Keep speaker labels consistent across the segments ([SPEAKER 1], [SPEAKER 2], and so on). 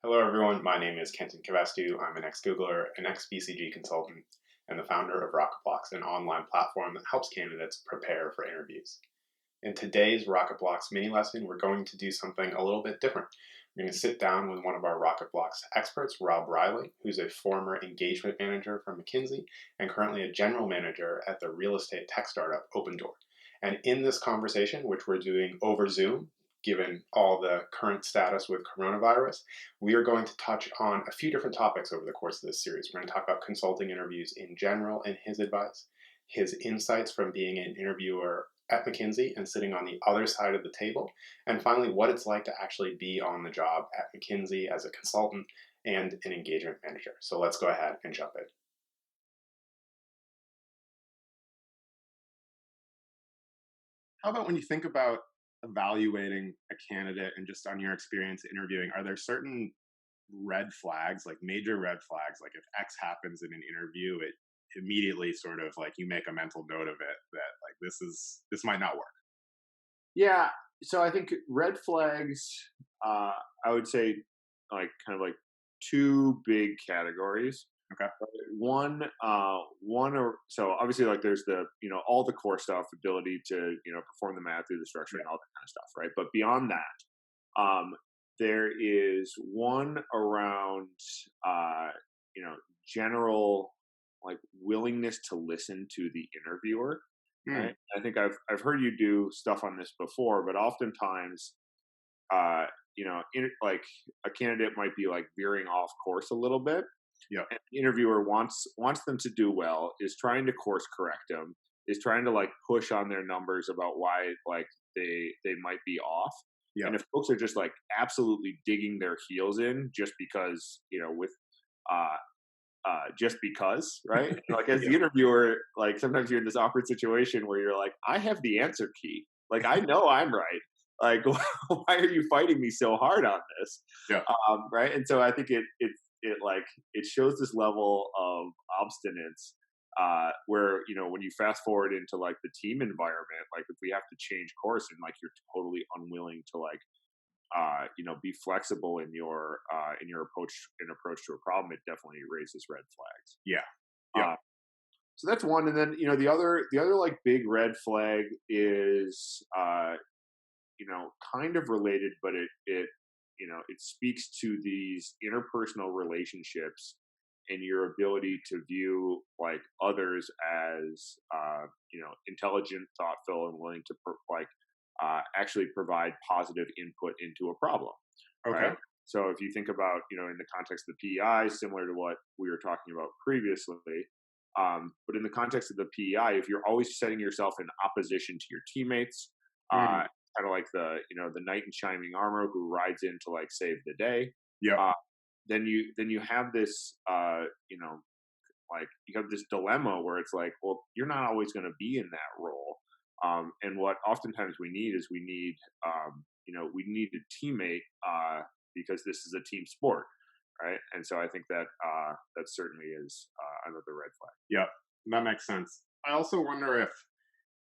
[SPEAKER 1] Hello, everyone. My name is Kenton Kivestu. I'm an ex-Googler, an ex-BCG consultant, and the founder of RocketBlocks, an online platform that helps candidates prepare for interviews. In today's RocketBlocks mini lesson, we're going to do something a little bit different. We're going to sit down with one of our RocketBlocks experts, Rob Reiling, who's a former engagement manager from McKinsey and currently a general manager at the real estate tech startup Opendoor. And in this conversation, which we're doing over Zoom, given all the current status with coronavirus, we are going to touch on a few different topics over the course of this series. We're going to talk about consulting interviews in general and his advice, his insights from being an interviewer at McKinsey and sitting on the other side of the table, and finally, what it's like to actually be on the job at McKinsey as a consultant and an engagement manager. So let's go ahead and jump in. How about when you think about evaluating a candidate and just on your experience interviewing, are there certain red flags, like major red flags, like if X happens in an interview, it immediately sort of like you make a mental note of it that like this might not work.
[SPEAKER 2] Yeah, so I think red flags, I would say kind of like two big categories.
[SPEAKER 1] Okay.
[SPEAKER 2] So obviously like there's the, all the core stuff, ability to, perform the math through the structure and all that kind of stuff, right? But beyond that, there is one around, general like willingness to listen to the interviewer. Right? I think I've heard you do stuff on this before, but oftentimes, like a candidate might be like veering off course a little bit.
[SPEAKER 1] Yeah.
[SPEAKER 2] And the interviewer wants them to do well, is trying to course correct them, is trying to like push on their numbers about why like they might be off.
[SPEAKER 1] Yeah.
[SPEAKER 2] And if folks are just like absolutely digging their heels in just because, with just because, right? Like as the interviewer, like sometimes you're in this awkward situation where you're like, I have the answer key. Like I know I'm right. Like why are you fighting me so hard on this?
[SPEAKER 1] Yeah.
[SPEAKER 2] Right. And so I think it shows this level of obstinance where when you fast forward into like the team environment, like if we have to change course and like you're totally unwilling to like be flexible in your approach to a problem, it definitely raises red flags.
[SPEAKER 1] Yeah. Yeah.
[SPEAKER 2] So that's one, and then the other like big red flag is kind of related, but it speaks to these interpersonal relationships and your ability to view like others as intelligent, thoughtful, and willing to actually provide positive input into a problem.
[SPEAKER 1] Okay.
[SPEAKER 2] Right? So if you think about, in the context of the PEI, similar to what we were talking about previously, but in the context of the PEI, if you're always setting yourself in opposition to your teammates, kind of like the knight in shining armor who rides in to like save the day, then you have this, like you have this dilemma where it's like, well, you're not always going to be in that role. And what oftentimes we need is we need a teammate because this is a team sport, right? And so I think that that certainly is another red flag.
[SPEAKER 1] Yeah, that makes sense. I also wonder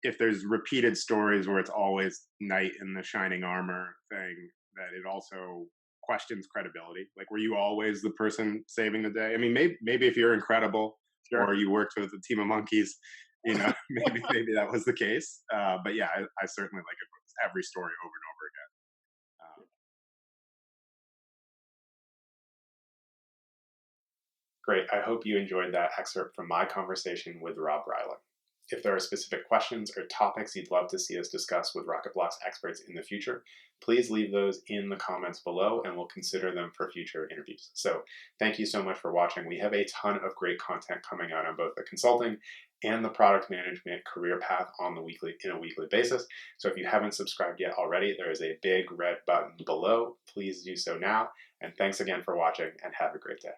[SPEAKER 1] if there's repeated stories where it's always knight in the shining armor thing, that it also questions credibility. Like, were you always the person saving the day? I mean, maybe if you're incredible or you worked with a team of monkeys, maybe that was the case. But yeah, I certainly like it was every story over and over again. Great. I hope you enjoyed that excerpt from my conversation with Rob Reiling. If there are specific questions or topics you'd love to see us discuss with RocketBlocks experts in the future, please leave those in the comments below and we'll consider them for future interviews. So thank you so much for watching. We have a ton of great content coming out on both the consulting and the product management career path in a weekly basis. So if you haven't subscribed yet already, there is a big red button below. Please do so now. And thanks again for watching and have a great day.